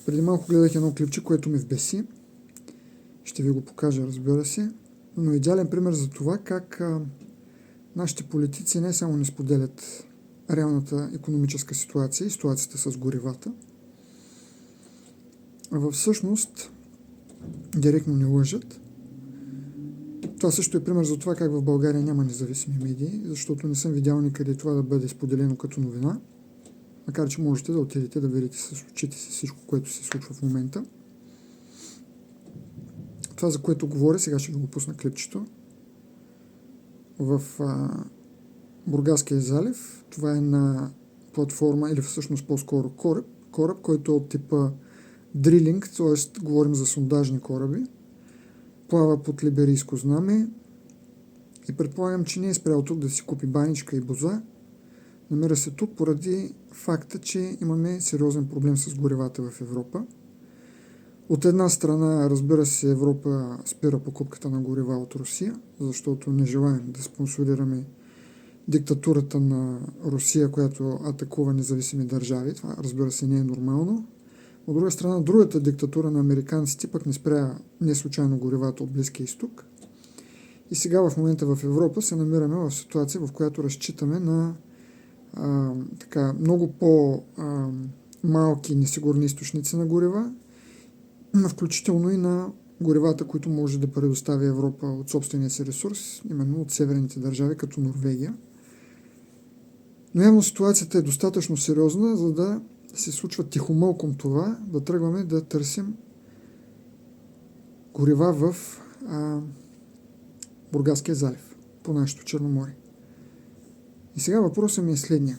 Преди малко гледах едно клипче, което ме вбеси. Ще ви го покажа, разбира се. Но идеален пример за това как нашите политици не само не споделят реалната икономическа ситуация и ситуацията с горивата, а всъщност директно не лъжат. Това също е пример за това как в България няма независими медии, защото не съм видял никъде това да бъде споделено като новина, макар че можете да отидете да видите с очите си всичко, което се случва в момента. Това, за което говоря, сега ще ви го пусна клипчето. В Бургаския залив, това е на платформа, или всъщност по-скоро кораб, който е от типа дрилинг, т.е. говорим за сондажни кораби, плава под либерийско знаме и предполагам, че не е спрял тук да си купи баничка и боза. Намира се тук поради факта, че имаме сериозен проблем с горивата в Европа. От една страна, разбира се, Европа спира покупката на горива от Русия, защото не желаем да спонсорираме диктатурата на Русия, която атакува независими държави. Това, разбира се, не е нормално. От друга страна, другата диктатура на американците пък не спря не случайно горивата от Близкия изток. И сега в момента в Европа се намираме в ситуация, в която разчитаме на много по-малки несигурни източници на горива, включително и на горивата, които може да предостави Европа от собствения си ресурс, именно от северните държави, като Норвегия. Но явно ситуацията е достатъчно сериозна, за да се случва тихомълком това, да тръгваме да търсим горива в Бургаския залив, по нашето Черноморие. И сега въпросът ми е следния.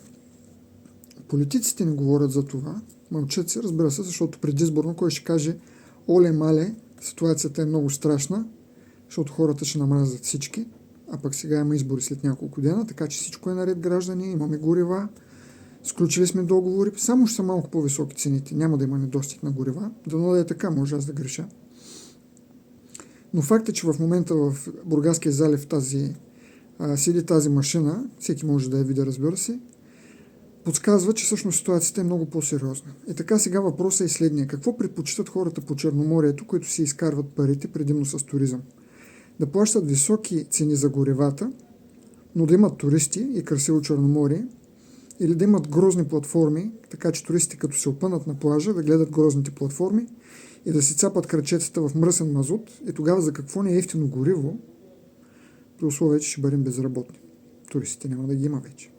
Политиците не говорят за това, мълчат се, разбира се, защото предизборно кой ще каже: оле-мале, ситуацията е много страшна, защото хората ще намразят всички, а пък сега има избори след няколко дена, така че всичко е наред, граждани, имаме горива, сключили сме договори, само ще са малко по-високи цените, няма да има недостиг на горива, дано да е така, може аз да греша. Но факт е, че в момента в Бургаския залив седи тази машина, всеки може да я види, разбира се, подсказва, че всъщност ситуацията е много по-сериозна. И така сега въпросът е следния. Какво предпочитат хората по Черноморието, които си изкарват парите предимно с туризъм? Да плащат високи цени за горивата, но да имат туристи и красиво Черноморие, или да имат грозни платформи, така че туристите като се опънат на плажа, да гледат грозните платформи и да си цапат крачетата в мръсен мазут, и тогава за какво не е ефтино гориво, при условие, че ще бъдем безработни. Туристите няма да ги има вече.